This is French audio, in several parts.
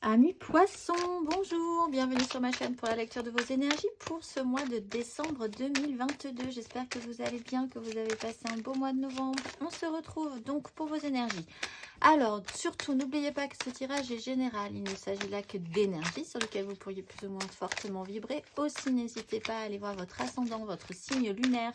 Amis poissons, bonjour, bienvenue sur ma chaîne pour la lecture de vos énergies pour ce mois de décembre 2022. J'espère que vous allez bien, que vous avez passé un beau mois de novembre. On se retrouve donc pour vos énergies. Alors, surtout, n'oubliez pas que ce tirage est général. Il ne s'agit là que d'énergie sur lequel vous pourriez plus ou moins fortement vibrer. Aussi, n'hésitez pas à aller voir votre ascendant, votre signe lunaire.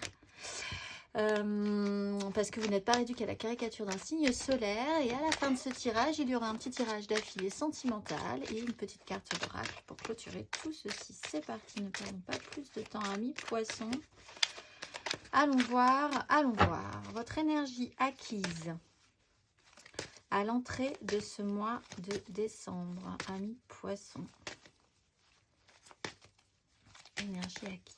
Parce que vous n'êtes pas réduit qu'à la caricature d'un signe solaire. Et à la fin de ce tirage, il y aura un petit tirage d'affilée sentimental et une petite carte d'oracle pour clôturer tout ceci. C'est parti, ne perdons pas plus de temps, amis poissons. Allons voir votre énergie acquise à l'entrée de ce mois de décembre, amis poissons. Énergie acquise.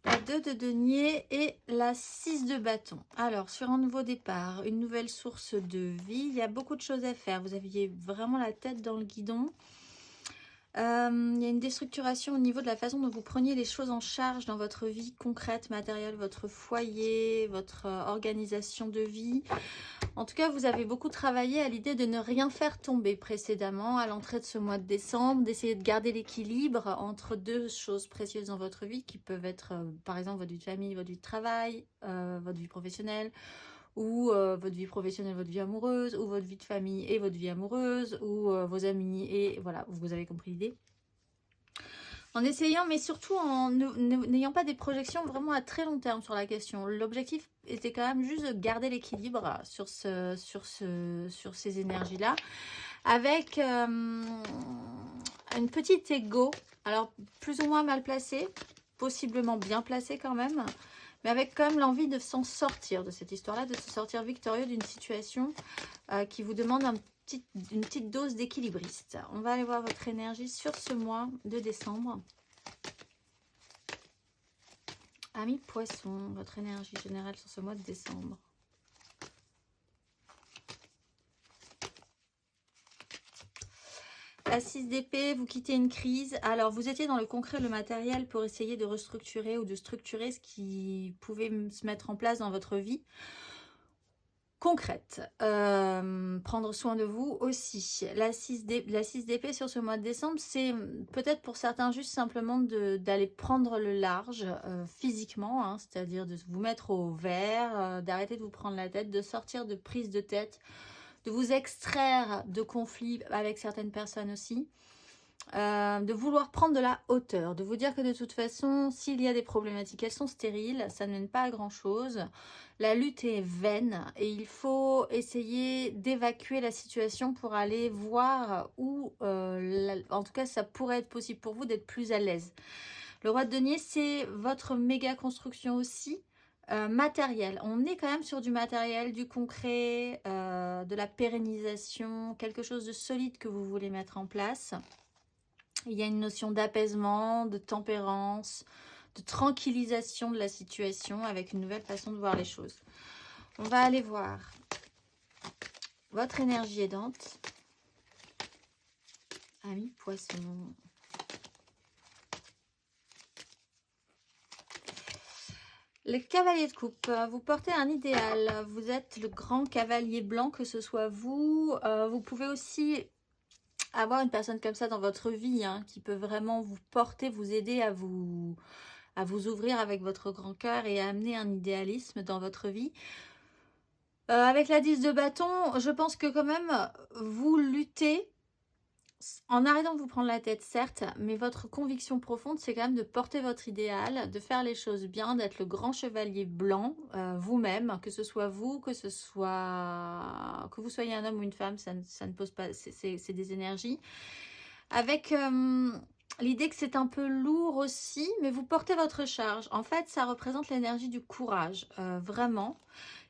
La 2 de denier et la 6 de bâton. Alors, sur un nouveau départ, une nouvelle source de vie, il y a beaucoup de choses à faire. Vous aviez vraiment la tête dans le guidon. Il y a une déstructuration au niveau de la façon dont vous preniez les choses en charge dans votre vie concrète, matérielle, votre foyer, votre organisation de vie. En tout cas, vous avez beaucoup travaillé à l'idée de ne rien faire tomber précédemment à l'entrée de ce mois de décembre, d'essayer de garder l'équilibre entre deux choses précieuses dans votre vie qui peuvent être, par exemple, votre vie de famille, votre vie de travail, votre vie professionnelle, ou votre vie professionnelle, votre vie amoureuse, ou votre vie de famille et votre vie amoureuse, ou vos amis, et voilà, vous avez compris l'idée. En essayant, mais surtout en n'ayant pas des projections vraiment à très long terme sur la question. L'objectif était quand même juste de garder l'équilibre sur ces énergies-là, avec une petite ego, alors plus ou moins mal placée, possiblement bien placée quand même, mais avec quand même l'envie de s'en sortir de cette histoire-là, de se sortir victorieux d'une situation qui vous demande une petite dose d'équilibriste. On va aller voir votre énergie sur ce mois de décembre. Amis poissons, votre énergie générale sur ce mois de décembre. La 6 d'épée, vous quittez une crise. Alors, vous étiez dans le concret, le matériel pour essayer de restructurer ou de structurer ce qui pouvait se mettre en place dans votre vie concrète. Prendre soin de vous aussi. La 6 d'épée sur ce mois de décembre, c'est peut-être pour certains juste simplement d'aller prendre le large physiquement, hein, c'est-à-dire de vous mettre au vert, d'arrêter de vous prendre la tête, de sortir de prise de tête, de vous extraire de conflits avec certaines personnes aussi, de vouloir prendre de la hauteur, de vous dire que de toute façon, s'il y a des problématiques, elles sont stériles, ça ne mène pas à grand-chose. La lutte est vaine et il faut essayer d'évacuer la situation pour aller voir où, en tout cas, ça pourrait être possible pour vous d'être plus à l'aise. Le roi de denier, c'est votre méga construction aussi. Matériel, on est quand même sur du matériel, du concret, de la pérennisation, quelque chose de solide que vous voulez mettre en place. Il y a une notion d'apaisement, de tempérance, de tranquillisation de la situation avec une nouvelle façon de voir les choses. On va aller voir votre énergie aidante. Amis poissons. Le cavalier de coupe, vous portez un idéal, vous êtes le grand cavalier blanc, que ce soit vous. Vous pouvez aussi avoir une personne comme ça dans votre vie, hein, qui peut vraiment vous porter, vous aider à vous ouvrir avec votre grand cœur et à amener un idéalisme dans votre vie. Avec la 10 de bâton, je pense que quand même, vous luttez en arrêtant de vous prendre la tête, certes, mais votre conviction profonde, c'est quand même de porter votre idéal, de faire les choses bien, d'être le grand chevalier blanc, vous-même, que ce soit vous, que vous soyez un homme ou une femme, ça ne pose pas, c'est des énergies. Avec l'idée que c'est un peu lourd aussi, mais vous portez votre charge. En fait, ça représente l'énergie du courage, vraiment.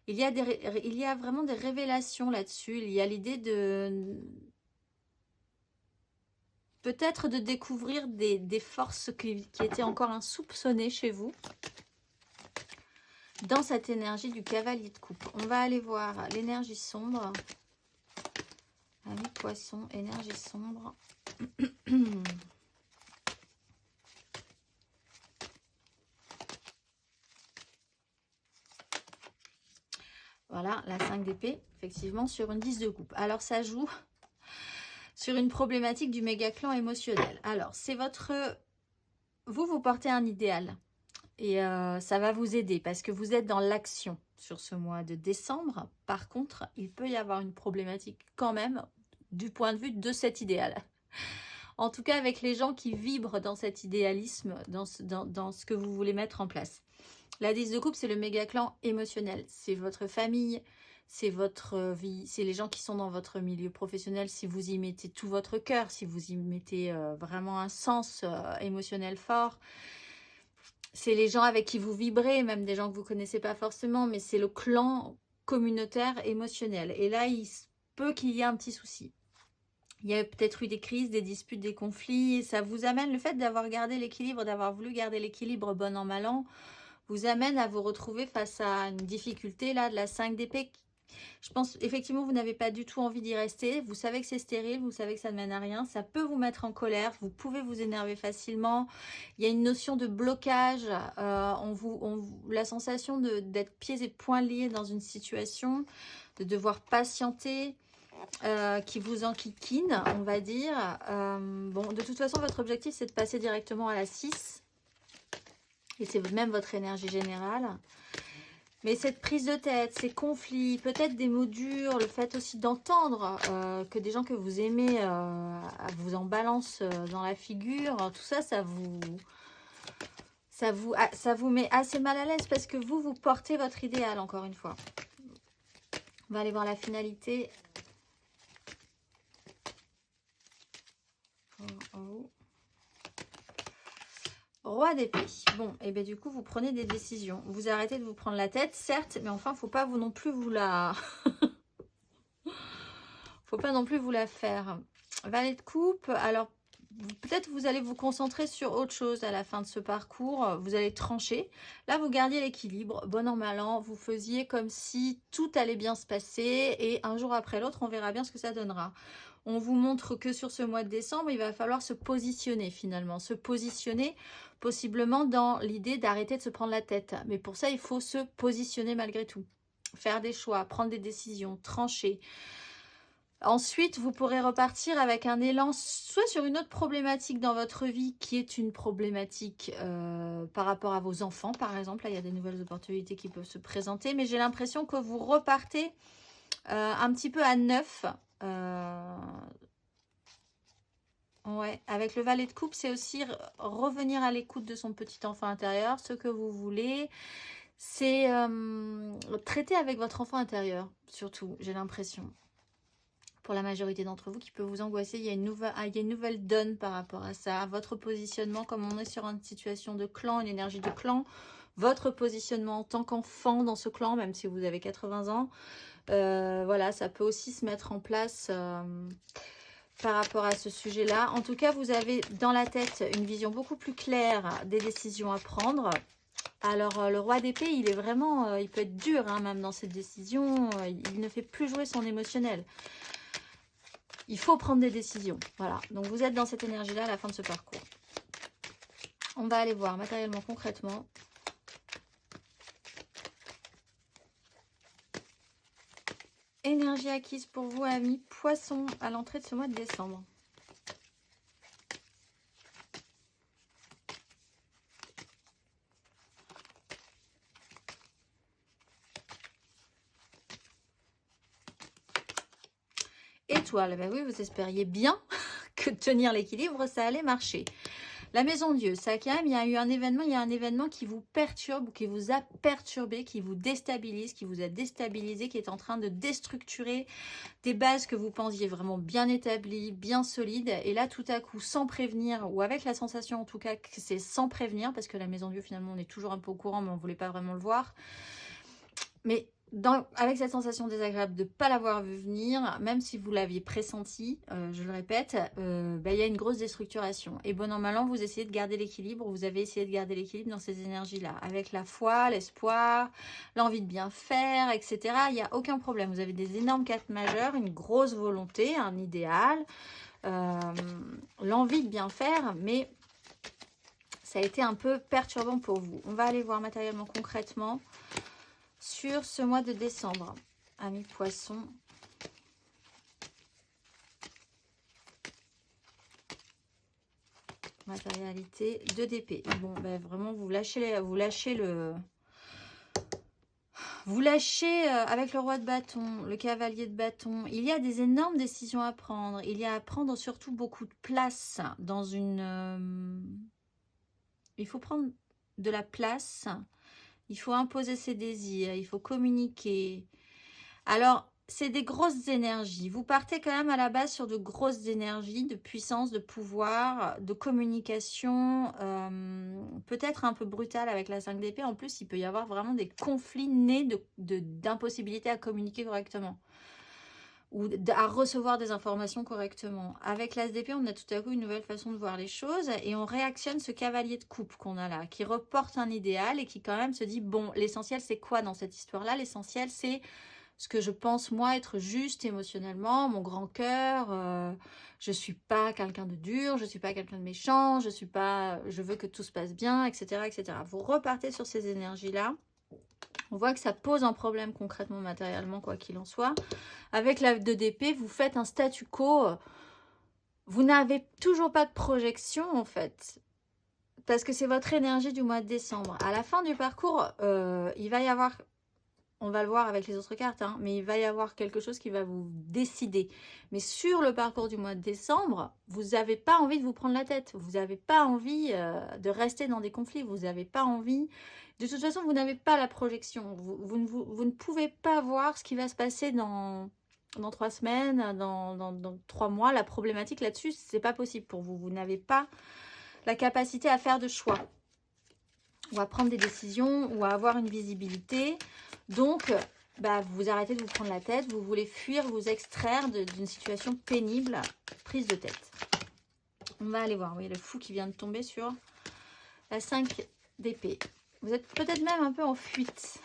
Il y a vraiment des révélations là-dessus. Il y a l'idée de... peut-être de découvrir des forces qui étaient encore insoupçonnées chez vous. Dans cette énergie du cavalier de coupe. On va aller voir l'énergie sombre. Amis poissons, énergie sombre. Voilà, la 5 d'épée, effectivement, sur une 10 de coupe. Alors, ça joue sur une problématique du méga clan émotionnel. Alors, c'est votre... Vous portez un idéal. Et ça va vous aider parce que vous êtes dans l'action sur ce mois de décembre. Par contre, il peut y avoir une problématique quand même du point de vue de cet idéal. En tout cas, avec les gens qui vibrent dans cet idéalisme, dans ce que vous voulez mettre en place. La 10 de coupe, c'est le méga clan émotionnel. C'est votre famille, c'est votre vie, c'est les gens qui sont dans votre milieu professionnel. Si vous y mettez tout votre cœur, si vous y mettez vraiment un sens émotionnel fort. C'est les gens avec qui vous vibrez, même des gens que vous ne connaissez pas forcément, mais c'est le clan communautaire émotionnel. Et là, il se peut qu'il y ait un petit souci. Il y a peut-être eu des crises, des disputes, des conflits. Et ça vous amène, le fait d'avoir gardé l'équilibre, d'avoir voulu garder l'équilibre bon an, mal an, vous amène à vous retrouver face à une difficulté là de la 5 d'épée. Je pense effectivement vous n'avez pas du tout envie d'y rester. Vous savez que c'est stérile, vous savez que ça ne mène à rien. Ça peut vous mettre en colère, vous pouvez vous énerver facilement. Il y a une notion de blocage, la sensation d'être pieds et poings liés dans une situation, de devoir patienter, qui vous enquiquine, on va dire. Bon, de toute façon, votre objectif, c'est de passer directement à la 6. Et c'est même votre énergie générale. Mais cette prise de tête, ces conflits, peut-être des mots durs, le fait aussi d'entendre que des gens que vous aimez vous en balancent dans la figure, tout ça, ça vous met assez mal à l'aise parce que vous portez votre idéal, encore une fois. On va aller voir la finalité. Roi d'épée. Bon, et bien du coup, vous prenez des décisions. Vous arrêtez de vous prendre la tête, certes, mais enfin, faut pas vous non plus vous la... faut pas non plus vous la faire. Valet de coupe, alors peut-être vous allez vous concentrer sur autre chose à la fin de ce parcours. Vous allez trancher. Là, vous gardiez l'équilibre. Bon an, mal an, vous faisiez comme si tout allait bien se passer. Et un jour après l'autre, on verra bien ce que ça donnera. On vous montre que sur ce mois de décembre, il va falloir se positionner finalement. Se positionner possiblement dans l'idée d'arrêter de se prendre la tête. Mais pour ça, il faut se positionner malgré tout. Faire des choix, prendre des décisions, trancher. Ensuite, vous pourrez repartir avec un élan, soit sur une autre problématique dans votre vie, qui est une problématique par rapport à vos enfants, par exemple. Là, il y a des nouvelles opportunités qui peuvent se présenter, mais j'ai l'impression que vous repartez un petit peu à neuf. Ouais, avec le valet de coupe, c'est aussi revenir à l'écoute de son petit enfant intérieur, ce que vous voulez. C'est traiter avec votre enfant intérieur, surtout, j'ai l'impression. Pour la majorité d'entre vous qui peut vous angoisser, il y a une nouvelle donne par rapport à ça. Votre positionnement, comme on est sur une situation de clan, une énergie de clan, votre positionnement en tant qu'enfant dans ce clan, même si vous avez 80 ans, voilà, ça peut aussi se mettre en place par rapport à ce sujet-là. En tout cas, vous avez dans la tête une vision beaucoup plus claire des décisions à prendre. Alors, le roi d'épée, il est vraiment, il peut être dur, hein, même dans ses décisions. Il ne fait plus jouer son émotionnel. Il faut prendre des décisions. Voilà. Donc, vous êtes dans cette énergie-là à la fin de ce parcours. On va aller voir matériellement, concrètement. Énergie acquise pour vous, amis poissons, à l'entrée de ce mois de décembre. Étoile, ben oui, vous espériez bien que tenir l'équilibre, ça allait marcher. La maison Dieu, ça quand même, il y a eu un événement, qui vous perturbe, ou qui vous a perturbé, qui vous déstabilise, qui vous a déstabilisé, qui est en train de déstructurer des bases que vous pensiez vraiment bien établies, bien solides. Et là, tout à coup, sans prévenir, ou avec la sensation en tout cas que c'est sans prévenir, parce que la maison Dieu, finalement, on est toujours un peu au courant, mais on ne voulait pas vraiment le voir. Mais avec cette sensation désagréable de ne pas l'avoir vu venir, même si vous l'aviez pressenti, je le répète, il y a une grosse déstructuration. Et bon an, mal an, vous essayez de garder l'équilibre, vous avez essayé de garder l'équilibre dans ces énergies-là, avec la foi, l'espoir, l'envie de bien faire, etc. Il n'y a aucun problème. Vous avez des énormes cartes majeures, une grosse volonté, un idéal, l'envie de bien faire, mais ça a été un peu perturbant pour vous. On va aller voir matériellement, concrètement, sur ce mois de décembre, amis poissons. Matérialité, 2 d'épée. Bon, ben vraiment, vous lâchez avec le roi de bâton, le cavalier de bâton. Il y a des énormes décisions à prendre. Il y a à prendre surtout beaucoup de place dans une... Il faut prendre de la place. Il faut imposer ses désirs. Il faut communiquer. Alors, c'est des grosses énergies. Vous partez quand même à la base sur de grosses énergies, de puissance, de pouvoir, de communication, peut-être un peu brutale avec la 5 d'épée. En plus, il peut y avoir vraiment des conflits nés d'impossibilité à communiquer correctement ou à recevoir des informations correctement. Avec l'As d'épée, on a tout à coup une nouvelle façon de voir les choses et on réactionne ce cavalier de coupe qu'on a là, qui reporte un idéal et qui quand même se dit, bon, l'essentiel c'est quoi dans cette histoire-là? L'essentiel c'est ce que je pense moi être juste émotionnellement, mon grand cœur, je suis pas quelqu'un de dur, je suis pas quelqu'un de méchant, je veux que tout se passe bien, etc., etc. Vous repartez sur ces énergies-là. On voit que ça pose un problème concrètement, matériellement, quoi qu'il en soit. Avec la 2 d'épée, vous faites un statu quo. Vous n'avez toujours pas de projection, en fait. Parce que c'est votre énergie du mois de décembre. À la fin du parcours, il va y avoir... On va le voir avec les autres cartes, hein, mais il va y avoir quelque chose qui va vous décider. Mais sur le parcours du mois de décembre, vous n'avez pas envie de vous prendre la tête. Vous n'avez pas envie de rester dans des conflits. Vous n'avez pas envie... De toute façon, vous n'avez pas la projection. Vous ne pouvez pas voir ce qui va se passer dans 3 semaines, dans 3 mois. La problématique là-dessus, c'est pas possible pour vous. Vous n'avez pas la capacité à faire de choix, ou à prendre des décisions, ou à avoir une visibilité. Donc, bah, vous arrêtez de vous prendre la tête, vous voulez fuir, vous extraire d'une situation pénible, prise de tête. On va aller voir, vous voyez le fou qui vient de tomber sur la 5 d'épée. Vous êtes peut-être même un peu en fuite.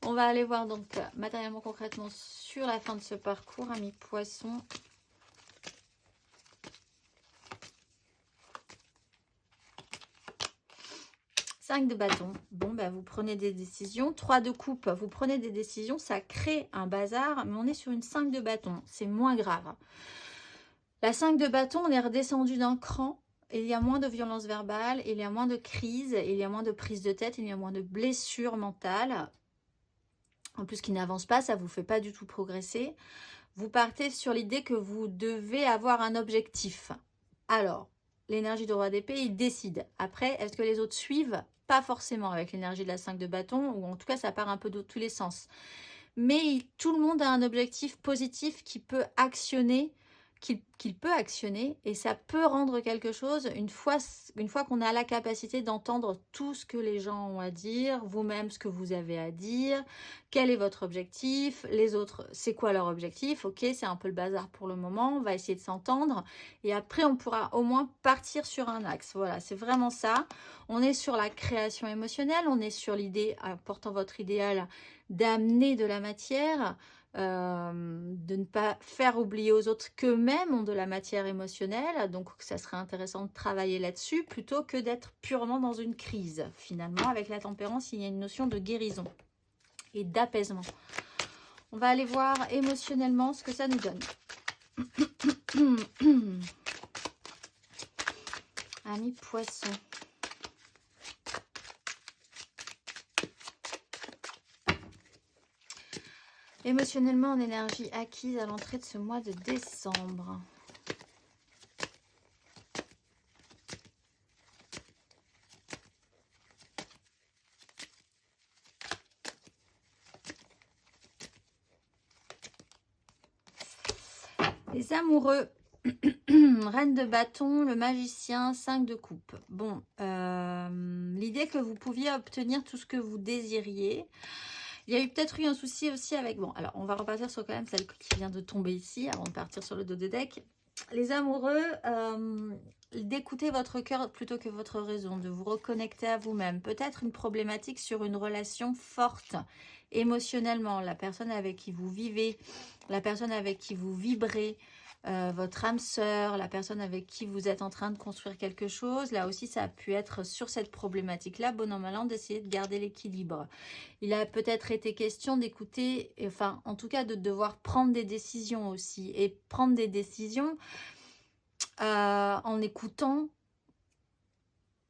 On va aller voir donc matériellement, concrètement, sur la fin de ce parcours, amis poissons. De bâton, bon ben vous prenez des décisions. 3 de coupe, vous prenez des décisions, ça crée un bazar, mais on est sur une 5 de bâton, c'est moins grave. La 5 de bâton, on est redescendu d'un cran, il y a moins de violence verbale, il y a moins de crise, il y a moins de prise de tête, il y a moins de blessures mentales. En plus, qui n'avance pas, ça vous fait pas du tout progresser. Vous partez sur l'idée que vous devez avoir un objectif. Alors, l'énergie du roi d'épée, il décide. Après, est-ce que les autres suivent? Pas forcément avec l'énergie de la 5 de bâton, ou en tout cas, ça part un peu de tous les sens. Mais tout le monde a un objectif positif qui peut actionner, qu'il peut actionner, et ça peut rendre quelque chose une fois qu'on a la capacité d'entendre tout ce que les gens ont à dire, vous-même ce que vous avez à dire, quel est votre objectif, les autres, c'est quoi leur objectif, ok, c'est un peu le bazar pour le moment, on va essayer de s'entendre, et après on pourra au moins partir sur un axe. Voilà, c'est vraiment ça. On est sur la création émotionnelle, on est sur l'idée, portant votre idéal, d'amener de la matière, de ne pas faire oublier aux autres qu'eux-mêmes ont de la matière émotionnelle. Donc ça serait intéressant de travailler là-dessus plutôt que d'être purement dans une crise. Finalement, avec la tempérance, il y a une notion de guérison et d'apaisement. On va aller voir émotionnellement ce que ça nous donne. Amis poissons. Émotionnellement, en énergie acquise à l'entrée de ce mois de décembre. Les amoureux. Reine de bâton, le magicien, 5 de coupe. Bon, l'idée que vous pouviez obtenir tout ce que vous désiriez. Il y a eu peut-être eu un souci aussi avec... Bon, alors on va repartir sur quand même celle qui vient de tomber ici, avant de partir sur le dos de deck. Les amoureux, d'écouter votre cœur plutôt que votre raison, de vous reconnecter à vous-même. Peut-être une problématique sur une relation forte, émotionnellement. La personne avec qui vous vivez, la personne avec qui vous vibrez, votre âme sœur, la personne avec qui vous êtes en train de construire quelque chose. Là aussi, ça a pu être sur cette problématique-là, bon an, mal an, d'essayer de garder l'équilibre. Il a peut-être été question d'écouter, enfin, en tout cas, de devoir prendre des décisions aussi. Et prendre des décisions en écoutant,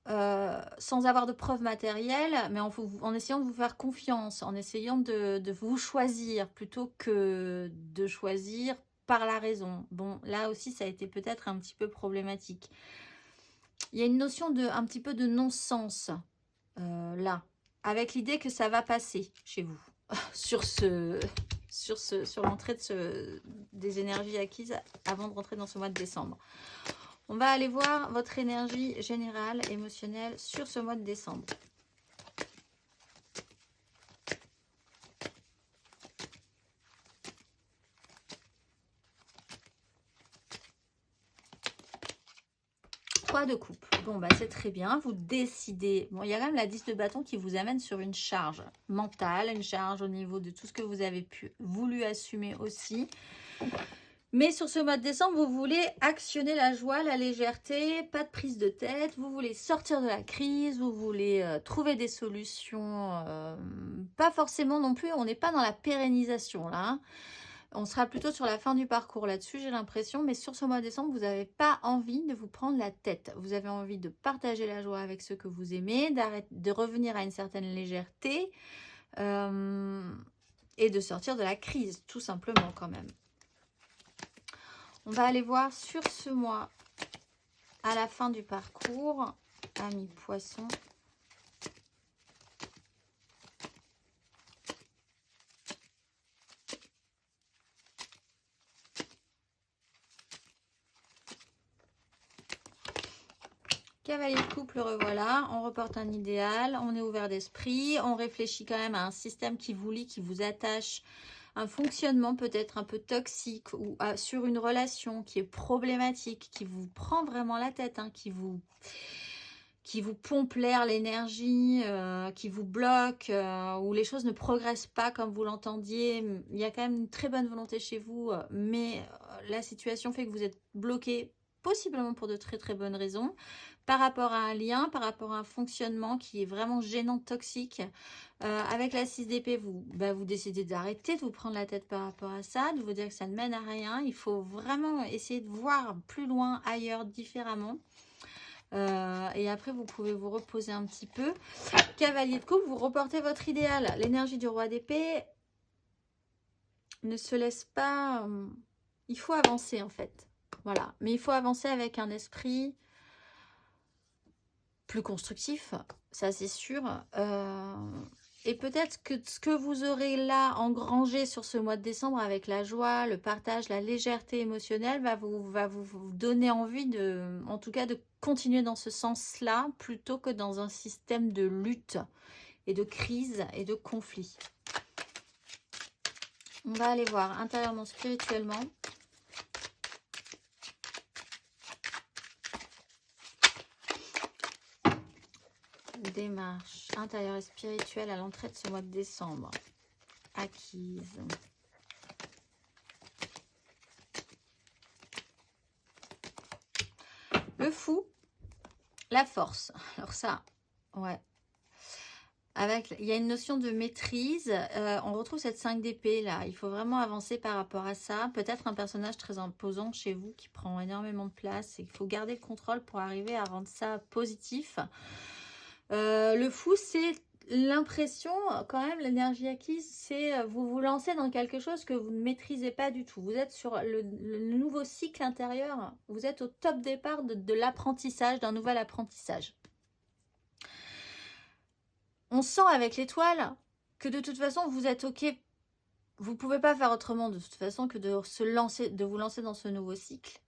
sans avoir de preuves matérielles, mais en essayant de vous faire confiance, en essayant de vous choisir plutôt que de choisir par la raison. Bon, là aussi, ça a été peut-être un petit peu problématique. Il y a une notion un petit peu de non-sens, là, avec l'idée que ça va passer chez vous, sur l'entrée des énergies acquises avant de rentrer dans ce mois de décembre. On va aller voir votre énergie générale, émotionnelle, sur ce mois de décembre. De coupe. Bon, bah c'est très bien. Vous décidez. Bon, il y a quand même la 10 de bâton qui vous amène sur une charge mentale, une charge au niveau de tout ce que vous avez voulu assumer aussi. Mais sur ce mois de décembre, vous voulez actionner la joie, la légèreté, pas de prise de tête. Vous voulez sortir de la crise, vous voulez trouver des solutions. Pas forcément non plus, on n'est pas dans la pérennisation là. Hein. On sera plutôt sur la fin du parcours là-dessus, j'ai l'impression. Mais sur ce mois de décembre, vous n'avez pas envie de vous prendre la tête. Vous avez envie de partager la joie avec ceux que vous aimez, de revenir à une certaine légèreté et de sortir de la crise, tout simplement quand même. On va aller voir sur ce mois, à la fin du parcours, amis poissons. Cavalier de coupe, le revoilà. On reporte un idéal, on est ouvert d'esprit, on réfléchit quand même à un système qui vous lie, qui vous attache, un fonctionnement peut-être un peu toxique ou sur une relation qui est problématique, qui vous prend vraiment la tête, hein, qui vous pompe l'air, l'énergie, qui vous bloque, où les choses ne progressent pas comme vous l'entendiez. Il y a quand même une très bonne volonté chez vous, mais la situation fait que vous êtes bloqué, possiblement pour de très très bonnes raisons, par rapport à un lien, par rapport à un fonctionnement qui est vraiment gênant, toxique. Avec la 6 d'épée, vous décidez d'arrêter de vous prendre la tête par rapport à ça, de vous dire que ça ne mène à rien. Il faut vraiment essayer de voir plus loin, ailleurs, différemment. Et après, vous pouvez vous reposer un petit peu. Cavalier de coupe, vous reportez votre idéal. L'énergie du roi d'épée ne se laisse pas... il faut avancer, en fait. Voilà. Mais il faut avancer avec un esprit plus constructif, ça c'est sûr. Et peut-être que ce que vous aurez là engrangé sur ce mois de décembre avec la joie, le partage, la légèreté émotionnelle va vous donner envie en tout cas de continuer dans ce sens-là plutôt que dans un système de lutte et de crise et de conflit. On va aller voir intérieurement, spirituellement. Démarche intérieure et spirituelle à l'entrée de ce mois de décembre. Acquise. Le fou, la force. Alors ça, ouais. Il y a une notion de maîtrise. On retrouve cette 5 d'épée là. Il faut vraiment avancer par rapport à ça. Peut-être un personnage très imposant chez vous qui prend énormément de place. Et il faut garder le contrôle pour arriver à rendre ça positif. Le fou, c'est l'impression, quand même, l'énergie acquise, c'est vous lancez dans quelque chose que vous ne maîtrisez pas du tout. Vous êtes sur le nouveau cycle intérieur, vous êtes au top départ de l'apprentissage, d'un nouvel apprentissage. On sent avec l'étoile que de toute façon, vous êtes OK. Vous ne pouvez pas faire autrement de toute façon que de vous lancer dans ce nouveau cycle.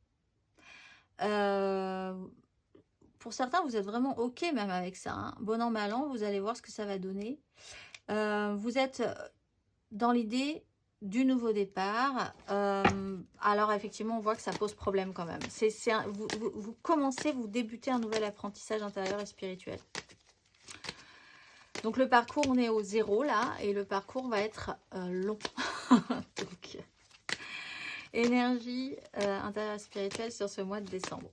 Pour certains, vous êtes vraiment OK même avec ça. Hein. Bon an, mal an, vous allez voir ce que ça va donner. Vous êtes dans l'idée du nouveau départ. Alors, effectivement, on voit que ça pose problème quand même. Vous commencez, vous débutez un nouvel apprentissage intérieur et spirituel. Donc, le parcours, on est au 0 là. Et le parcours va être long. Donc, Énergie intérieure spirituelle sur ce mois de décembre.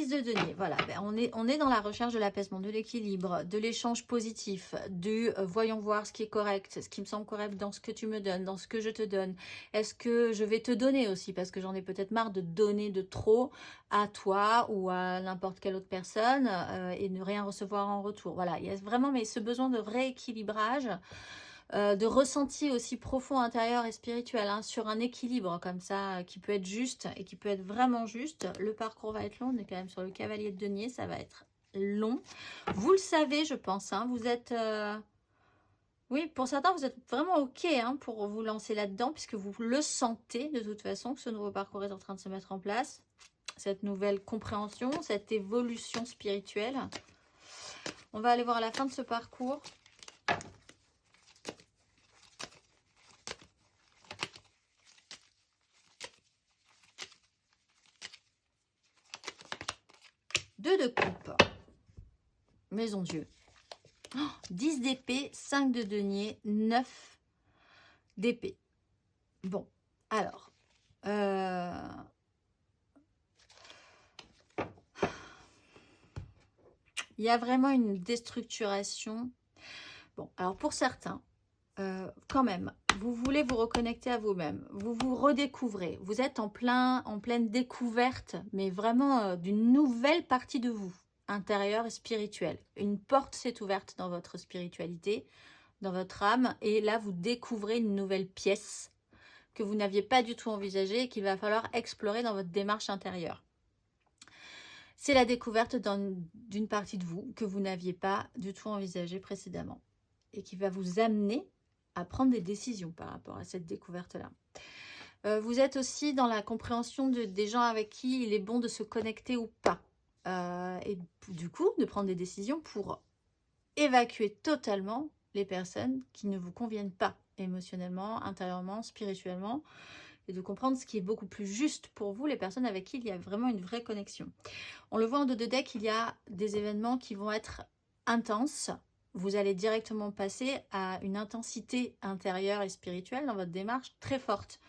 De denier, voilà, ben on est dans la recherche de l'apaisement, de l'équilibre, de l'échange positif, du voyons voir ce qui est correct, ce qui me semble correct dans ce que tu me donnes, dans ce que je te donne. Est-ce que je vais te donner aussi, parce que j'en ai peut-être marre de donner de trop à toi ou à n'importe quelle autre personne et ne rien recevoir en retour. Voilà, il y a vraiment mais ce besoin de rééquilibrage, de ressenti aussi profond intérieur et spirituel, hein, sur un équilibre comme ça, qui peut être juste et qui peut être vraiment juste. Le parcours va être long, on est quand même sur le cavalier de denier, ça va être long. Vous le savez, je pense, hein, vous êtes... Oui, pour certains, vous êtes vraiment OK, hein, pour vous lancer là-dedans, puisque vous le sentez de toute façon, que ce nouveau parcours est en train de se mettre en place. Cette nouvelle compréhension, cette évolution spirituelle. On va aller voir la fin de ce parcours. Deux de coupe. Maison Dieu. Oh, 10 d'épée, 5 de denier, 9 d'épée. Bon, alors. Il y a vraiment une déstructuration. Bon, alors pour certains, quand même, vous voulez vous reconnecter à vous-même. Vous vous redécouvrez. Vous êtes en pleine découverte, mais vraiment d'une nouvelle partie de vous, intérieure et spirituelle. Une porte s'est ouverte dans votre spiritualité, dans votre âme, et là, vous découvrez une nouvelle pièce que vous n'aviez pas du tout envisagée et qu'il va falloir explorer dans votre démarche intérieure. C'est la découverte d'une partie de vous que vous n'aviez pas du tout envisagée précédemment et qui va vous amener à prendre des décisions par rapport à cette découverte-là. Vous êtes aussi dans la compréhension des gens avec qui il est bon de se connecter ou pas. Et du coup, de prendre des décisions pour évacuer totalement les personnes qui ne vous conviennent pas émotionnellement, intérieurement, spirituellement, et de comprendre ce qui est beaucoup plus juste pour vous, les personnes avec qui il y a vraiment une vraie connexion. On le voit en dos de deck, il y a des événements qui vont être intenses. Vous allez directement passer à une intensité intérieure et spirituelle dans votre démarche très forte.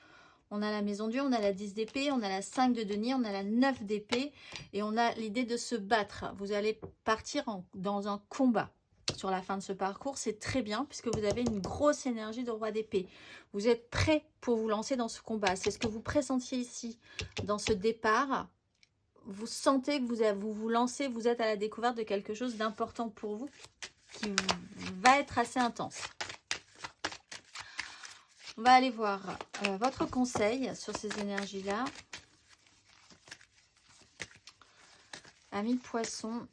On a la maison Dieu, on a la 10 d'épée, on a la 5 de denier, on a la 9 d'épée et on a l'idée de se battre. Vous allez partir dans un combat sur la fin de ce parcours. C'est très bien puisque vous avez une grosse énergie de roi d'épée. Vous êtes prêt pour vous lancer dans ce combat. C'est ce que vous pressentiez ici dans ce départ. Vous sentez que vous lancez, vous êtes à la découverte de quelque chose d'important pour vous qui va être assez intense. On va aller voir votre conseil sur ces énergies-là. Amis poissons.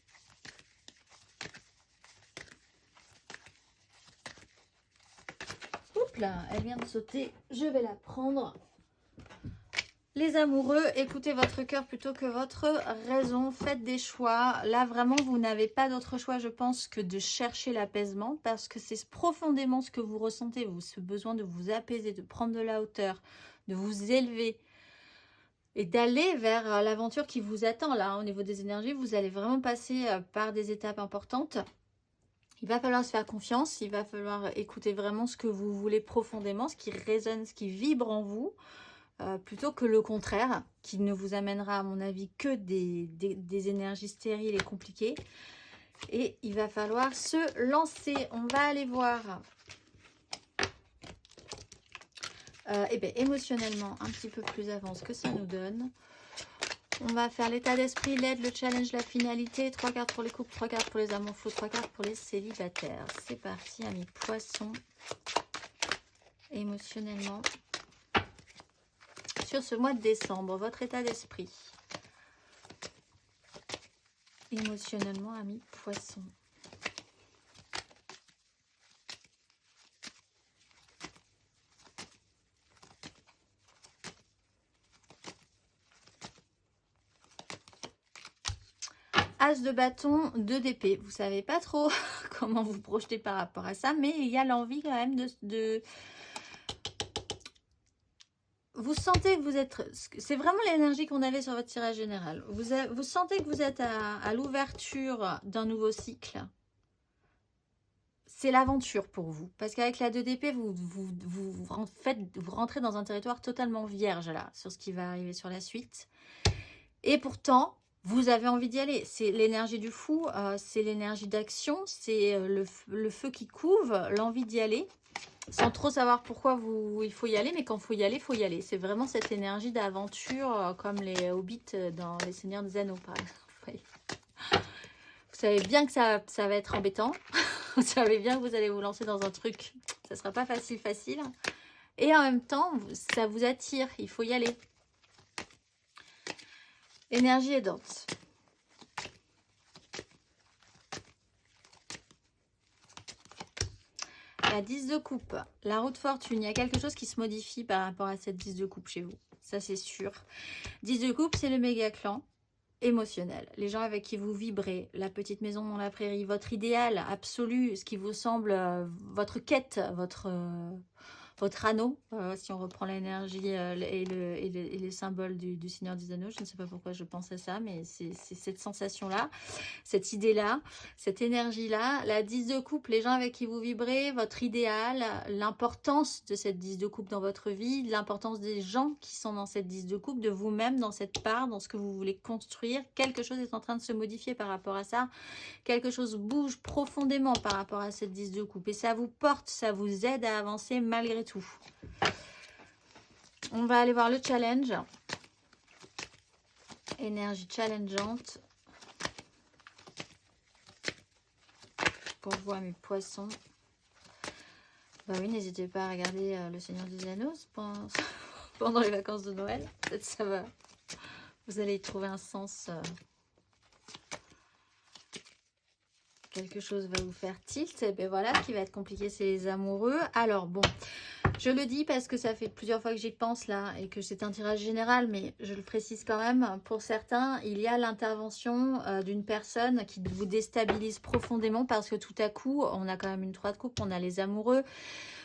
Oups là, elle vient de sauter. Je vais la prendre. Les amoureux, écoutez votre cœur plutôt que votre raison. Faites des choix. Là, vraiment, vous n'avez pas d'autre choix, je pense, que de chercher l'apaisement parce que c'est profondément ce que vous ressentez, vous, ce besoin de vous apaiser, de prendre de la hauteur, de vous élever et d'aller vers l'aventure qui vous attend. Là, au niveau des énergies, vous allez vraiment passer par des étapes importantes. Il va falloir se faire confiance, il va falloir écouter vraiment ce que vous voulez profondément, ce qui résonne, ce qui vibre en vous. Plutôt que le contraire, qui ne vous amènera à mon avis que des énergies stériles et compliquées. Et il va falloir se lancer. On va aller voir émotionnellement un petit peu plus avant ce que ça nous donne. On va faire l'état d'esprit, l'aide, le challenge, la finalité. 3 cartes pour les couples, 3 cartes pour les amours fous, 3 cartes pour les célibataires. C'est parti, amis poissons. Émotionnellement. Sur ce mois de décembre, votre état d'esprit. Émotionnellement, amis poissons. As de bâton, 2 d'épée. Vous savez pas trop comment vous projeter par rapport à ça, mais il y a l'envie quand même de... Vous sentez que vous êtes... C'est vraiment l'énergie qu'on avait sur votre tirage général. Vous sentez que vous êtes à l'ouverture d'un nouveau cycle. c'est l'aventure pour vous. Parce qu'avec la 2 d'épée, en fait, vous rentrez dans un territoire totalement vierge, là, sur ce qui va arriver sur la suite. Et pourtant, vous avez envie d'y aller. C'est l'énergie du fou, c'est l'énergie d'action, c'est le feu qui couve, l'envie d'y aller. Sans trop savoir pourquoi il faut y aller, mais quand il faut y aller, il faut y aller. C'est vraiment cette énergie d'aventure, comme les hobbits dans Les Seigneurs des Anneaux, par exemple. Oui. Vous savez bien que ça va être embêtant. Vous savez bien que vous allez vous lancer dans un truc. Ça ne sera pas facile. Et en même temps, ça vous attire. Il faut y aller. Énergie aidante. La 10 de coupe, la roue de fortune, il y a quelque chose qui se modifie par rapport à cette 10 de coupe chez vous. Ça, c'est sûr. 10 de coupe, c'est le méga clan émotionnel. Les gens avec qui vous vibrez, la petite maison dans la prairie, votre idéal absolu, ce qui vous semble votre quête, votre anneau, si on reprend l'énergie et les symboles du Seigneur des Anneaux. Je ne sais pas pourquoi je pense à ça, mais c'est cette sensation-là, cette idée-là, cette énergie-là. La 10 de coupe, les gens avec qui vous vibrez, votre idéal, l'importance de cette 10 de coupe dans votre vie, l'importance des gens qui sont dans cette 10 de coupe, de vous-même, dans cette part, dans ce que vous voulez construire. Quelque chose est en train de se modifier par rapport à ça. Quelque chose bouge profondément par rapport à cette 10 de coupe. Et ça vous porte, ça vous aide à avancer malgré tout. On va aller voir le challenge. Énergie challengeante. Qu'on voit mes poissons. Bah oui, n'hésitez pas à regarder Le Seigneur des Anneaux pendant les vacances de Noël. Peut-être ça va. Vous allez y trouver un sens. Quelque chose va vous faire tilt. Et bien voilà, ce qui va être compliqué, c'est les amoureux. Alors bon, je le dis parce que ça fait plusieurs fois que j'y pense là et que c'est un tirage général, mais je le précise quand même. Pour certains, il y a l'intervention d'une personne qui vous déstabilise profondément parce que tout à coup, on a quand même une 3 de coupe, on a les amoureux.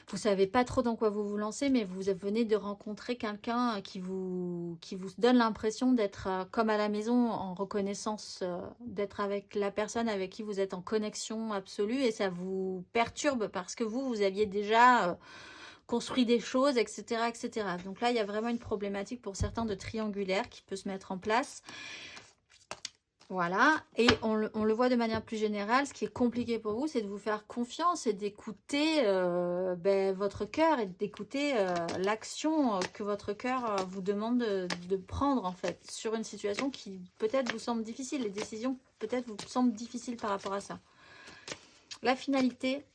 Vous savez pas trop dans quoi vous vous lancez, mais vous venez de rencontrer quelqu'un qui vous donne l'impression d'être comme à la maison, en reconnaissance, d'être avec la personne avec qui vous êtes en connexion absolue, et ça vous perturbe parce que vous aviez déjà construit des choses, etc., etc. Donc là, il y a vraiment une problématique pour certains de triangulaire qui peut se mettre en place. Voilà, et on le voit de manière plus générale. Ce qui est compliqué pour vous, c'est de vous faire confiance et d'écouter votre cœur et d'écouter l'action que votre cœur vous demande de prendre, en fait, sur une situation qui peut-être vous semble difficile. Les décisions peut-être vous semblent difficiles par rapport à ça. La finalité.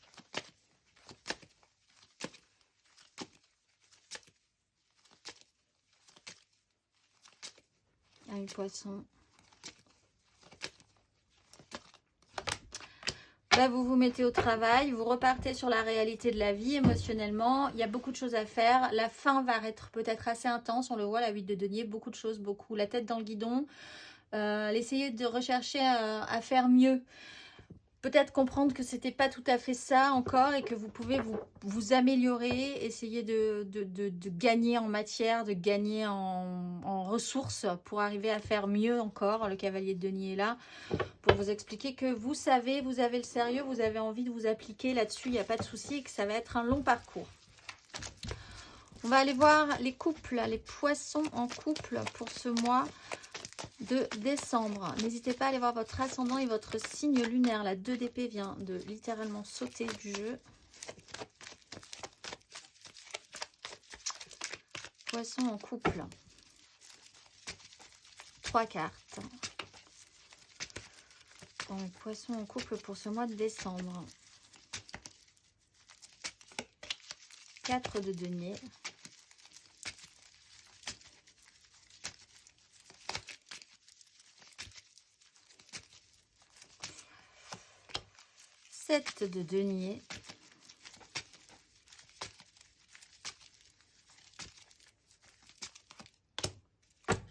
Un poisson. Là, vous vous mettez au travail, vous repartez sur la réalité de la vie émotionnellement. Il y a beaucoup de choses à faire. La fin va être peut-être assez intense. On le voit, la 8 de denier, beaucoup de choses, beaucoup. La tête dans le guidon. Essayez de rechercher à faire mieux. Peut-être comprendre que c'était pas tout à fait ça encore et que vous pouvez vous améliorer, essayer de gagner en matière, de gagner en ressources pour arriver à faire mieux encore. Le cavalier de denier est là pour vous expliquer que vous savez, vous avez le sérieux, vous avez envie de vous appliquer là-dessus, il n'y a pas de souci et que ça va être un long parcours. On va aller voir les couples, les poissons en couple pour ce mois de décembre. N'hésitez pas à aller voir votre ascendant et votre signe lunaire. La 2 d'épée vient de littéralement sauter du jeu. Poisson en couple. 3 cartes. Bon, poisson en couple pour ce mois de décembre. 4 de denier. 7 de denier.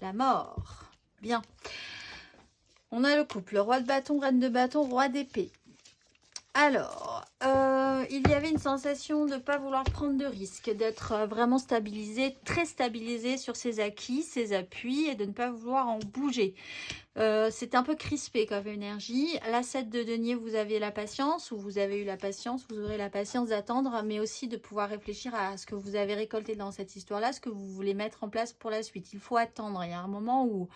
La mort. Bien. On a le couple. Roi de bâton, reine de bâton, roi d'épée. Alors, il y avait une sensation de ne pas vouloir prendre de risques, d'être vraiment stabilisé, très stabilisé sur ses acquis, ses appuis et de ne pas vouloir en bouger. C'est un peu crispé comme énergie. La 7 de denier, vous avez la patience, ou vous avez eu la patience, vous aurez la patience d'attendre, mais aussi de pouvoir réfléchir à ce que vous avez récolté dans cette histoire-là, ce que vous voulez mettre en place pour la suite. Il faut attendre. Il y a un moment où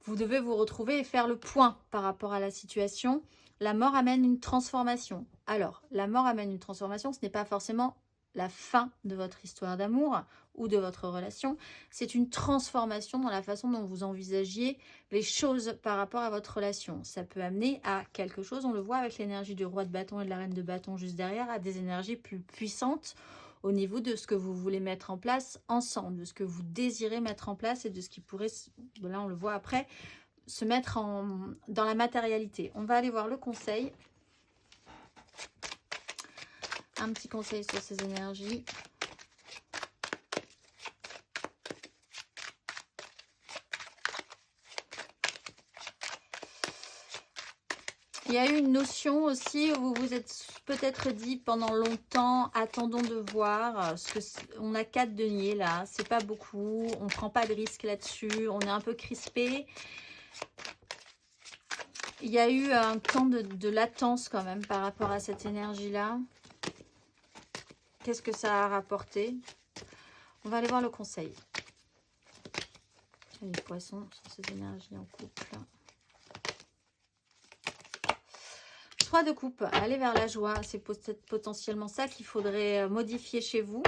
vous devez vous retrouver et faire le point par rapport à la situation. La mort amène une transformation. Alors, la mort amène une transformation, ce n'est pas forcément la fin de votre histoire d'amour ou de votre relation. C'est une transformation dans la façon dont vous envisagiez les choses par rapport à votre relation. Ça peut amener à quelque chose, on le voit avec l'énergie du roi de bâton et de la reine de bâton juste derrière, à des énergies plus puissantes au niveau de ce que vous voulez mettre en place ensemble, de ce que vous désirez mettre en place et de ce qui pourrait, là on le voit après, se mettre dans la matérialité. On va aller voir le conseil. Un petit conseil sur ces énergies. Il y a eu une notion aussi où vous vous êtes peut-être dit pendant longtemps, attendons de voir, on a 4 deniers là, c'est pas beaucoup, on prend pas de risque là-dessus, on est un peu crispé. Il y a eu un temps de latence quand même par rapport à cette énergie-là. Qu'est-ce que ça a rapporté? On va aller voir le conseil. Les poissons sur cette énergie en couple. 3 de coupe, allez vers la joie, c'est peut-être potentiellement ça qu'il faudrait modifier chez vous.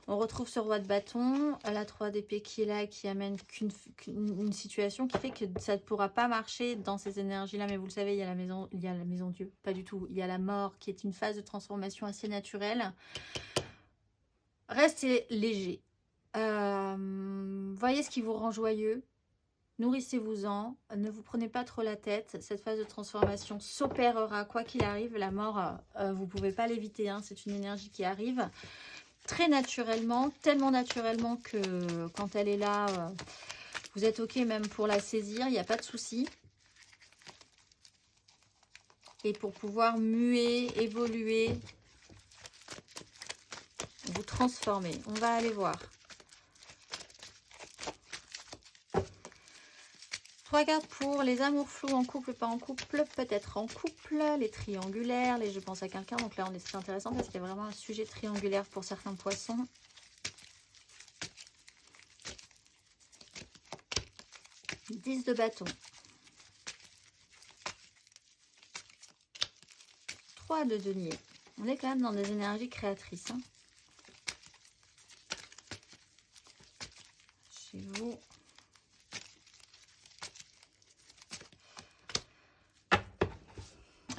On retrouve ce roi de bâton, la 3 d'épée qui est là et qui amène une situation qui fait que ça ne pourra pas marcher dans ces énergies-là. Mais vous le savez, il y a la maison Dieu, pas du tout. Il y a la mort qui est une phase de transformation assez naturelle. Restez léger. Voyez ce qui vous rend joyeux. Nourrissez-vous-en, ne vous prenez pas trop la tête. Cette phase de transformation s'opérera quoi qu'il arrive. La mort, vous ne pouvez pas l'éviter. Hein. C'est une énergie qui arrive très naturellement, tellement naturellement que quand elle est là, vous êtes OK même pour la saisir. Il n'y a pas de souci. Et pour pouvoir muer, évoluer, vous transformer. On va aller voir. 3 cartes pour les amours flous en couple, pas en couple, peut-être en couple, les triangulaires, les je pense à quelqu'un. Donc là, c'est intéressant parce qu'il y a vraiment un sujet triangulaire pour certains poissons. « 10 de bâton. 3 de denier. On est quand même dans des énergies créatrices. Hein. Chez vous.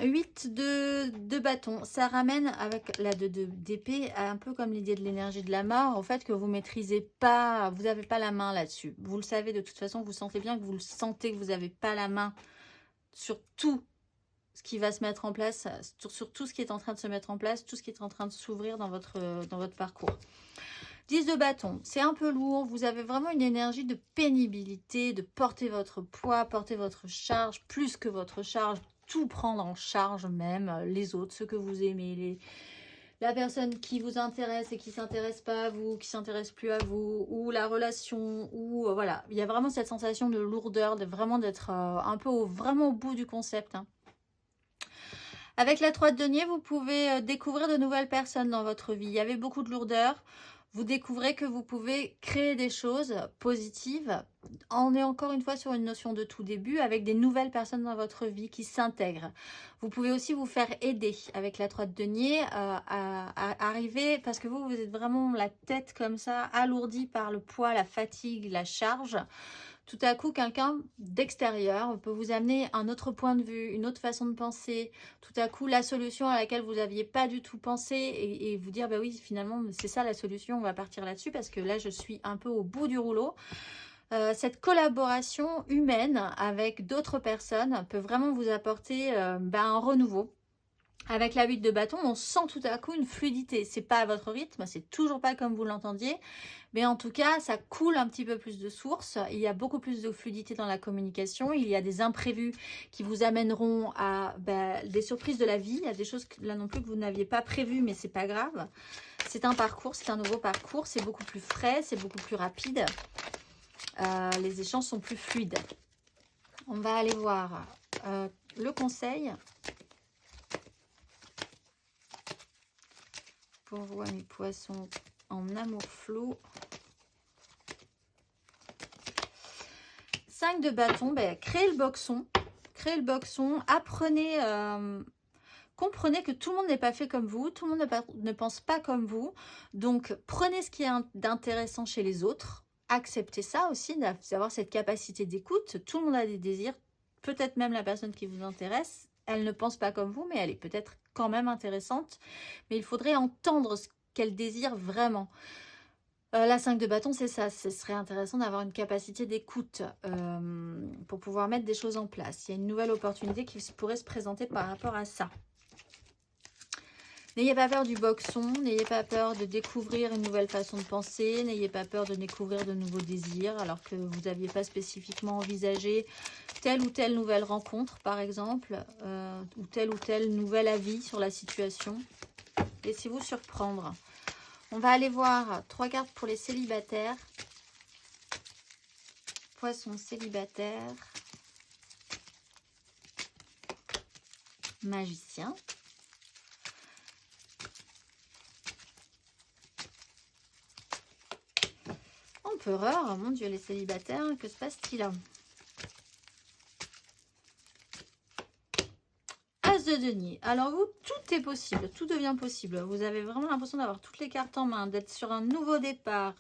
8 de bâton, ça ramène avec la 2 d'épée, un peu comme l'idée de l'énergie de la mort, au fait que vous maîtrisez pas, vous n'avez pas la main là-dessus. Vous le savez de toute façon, vous sentez bien que vous le sentez, que vous n'avez pas la main sur tout ce qui va se mettre en place, sur tout ce qui est en train de se mettre en place, tout ce qui est en train de s'ouvrir dans votre parcours. 10 de bâton, c'est un peu lourd, vous avez vraiment une énergie de pénibilité, de porter votre poids, porter votre charge, plus que votre charge, tout prendre en charge même, les autres, ceux que vous aimez, la personne qui vous intéresse et qui ne s'intéresse pas à vous, qui ne s'intéresse plus à vous, ou la relation, ou voilà. Il y a vraiment cette sensation de lourdeur, de vraiment d'être un peu vraiment au bout du concept. Hein. Avec la 3 de denier, vous pouvez découvrir de nouvelles personnes dans votre vie. Il y avait beaucoup de lourdeur. Vous découvrez que vous pouvez créer des choses positives. On est encore une fois sur une notion de tout début avec des nouvelles personnes dans votre vie qui s'intègrent. Vous pouvez aussi vous faire aider avec la 3 de denier à arriver, parce que vous êtes vraiment la tête comme ça, alourdie par le poids, la fatigue, la charge. Tout à coup, quelqu'un d'extérieur peut vous amener un autre point de vue, une autre façon de penser. Tout à coup, la solution à laquelle vous n'aviez pas du tout pensé et vous dire, bah oui, finalement, c'est ça la solution, on va partir là-dessus parce que là, je suis un peu au bout du rouleau. Cette collaboration humaine avec d'autres personnes peut vraiment vous apporter un renouveau. Avec la 8 de bâton, on sent tout à coup une fluidité. C'est pas à votre rythme, c'est toujours pas comme vous l'entendiez. Mais en tout cas, ça coule un petit peu plus de source. Il y a beaucoup plus de fluidité dans la communication. Il y a des imprévus qui vous amèneront à des surprises de la vie. Il y a des choses là non plus que vous n'aviez pas prévues, mais c'est pas grave. C'est un parcours, c'est un nouveau parcours. C'est beaucoup plus frais, c'est beaucoup plus rapide. Les échanges sont plus fluides. On va aller voir le conseil. Pour vous, mes poissons, en amour flou. 5 de bâton, créez le boxon. Créez le boxon. Apprenez, comprenez que tout le monde n'est pas fait comme vous. Tout le monde ne pense pas comme vous. Donc, prenez ce qui est d'intéressant chez les autres. Acceptez ça aussi, d'avoir cette capacité d'écoute. Tout le monde a des désirs. Peut-être même la personne qui vous intéresse. Elle ne pense pas comme vous, mais elle est peut-être quand même intéressante. Mais il faudrait entendre ce qu'elle désire vraiment. La 5 de bâton, c'est ça. Ce serait intéressant d'avoir une capacité d'écoute pour pouvoir mettre des choses en place. Il y a une nouvelle opportunité qui pourrait se présenter par rapport à ça. N'ayez pas peur du boxon, n'ayez pas peur de découvrir une nouvelle façon de penser, n'ayez pas peur de découvrir de nouveaux désirs alors que vous n'aviez pas spécifiquement envisagé telle ou telle nouvelle rencontre par exemple, ou tel nouvel avis sur la situation. Laissez-vous surprendre. On va aller voir 3 cartes pour les célibataires. Poisson célibataire. Magicien. Empereur, mon Dieu, les célibataires, que se passe-t-il? As de denier. Alors vous, tout est possible, tout devient possible. Vous avez vraiment l'impression d'avoir toutes les cartes en main, d'être sur un nouveau départ,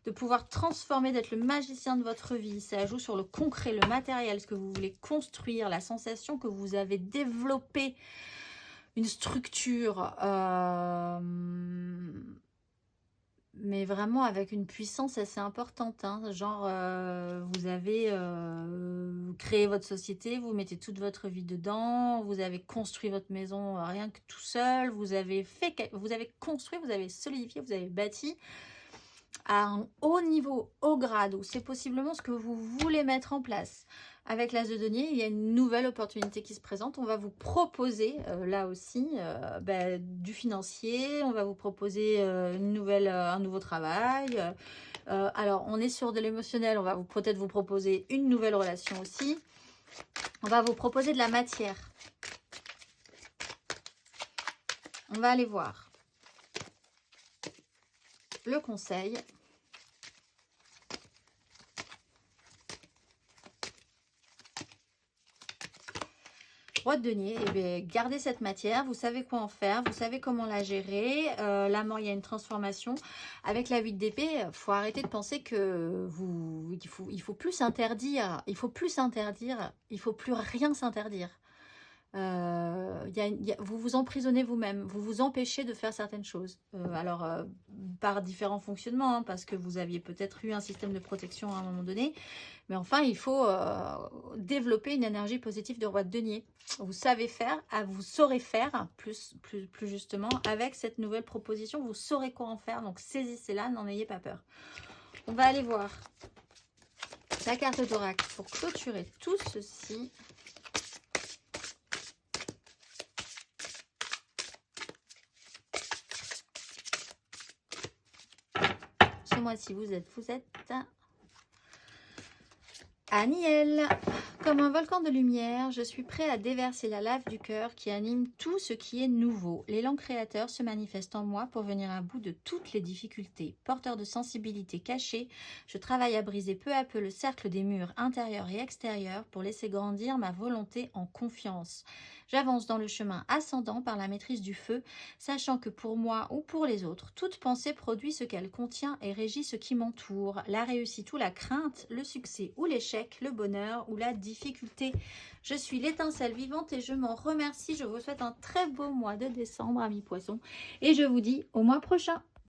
de pouvoir transformer, d'être le magicien de votre vie. Ça joue sur le concret, le matériel, ce que vous voulez construire, la sensation que vous avez développé une structure, mais vraiment avec une puissance assez importante. Hein. Genre, vous avez créé votre société, vous mettez toute votre vie dedans, vous avez construit votre maison rien que tout seul, vous avez construit, vous avez solidifié, vous avez bâti à un haut niveau, haut grade, où c'est possiblement ce que vous voulez mettre en place. Avec l'As de denier, il y a une nouvelle opportunité qui se présente. On va vous proposer, là aussi, du financier. On va vous proposer un nouveau travail. Alors, on est sur de l'émotionnel. On va peut-être vous proposer une nouvelle relation aussi. On va vous proposer de la matière. On va aller voir le conseil. Roi de denier, eh bien, gardez cette matière, vous savez quoi en faire, vous savez comment la gérer. La mort, il y a une transformation. Avec la 8 d'épée, il faut arrêter de penser que il faut plus s'interdire, il faut plus rien s'interdire. Vous vous emprisonnez vous-même, vous vous empêchez de faire certaines choses. Par différents fonctionnements, hein, parce que vous aviez peut-être eu un système de protection à un moment donné. Mais enfin, il faut développer une énergie positive de roi de denier. Vous savez faire, vous saurez faire, plus justement, avec cette nouvelle proposition, vous saurez quoi en faire. Donc, saisissez-la, n'en ayez pas peur. On va aller voir la carte d'oracle pour clôturer tout ceci. Ce mois-ci, vous êtes Aniel. Comme un volcan de lumière, je suis prêt à déverser la lave du cœur qui anime tout ce qui est nouveau. L'élan créateur se manifeste en moi pour venir à bout de toutes les difficultés. Porteur de sensibilité cachée, je travaille à briser peu à peu le cercle des murs intérieurs et extérieurs pour laisser grandir ma volonté en confiance. J'avance dans le chemin ascendant par la maîtrise du feu, sachant que pour moi ou pour les autres, toute pensée produit ce qu'elle contient et régit ce qui m'entoure. La réussite ou la crainte, le succès ou l'échec, le bonheur ou la difficulté. Je suis l'étincelle vivante et je m'en remercie. Je vous souhaite un très beau mois de décembre, amis poissons. Et je vous dis au mois prochain.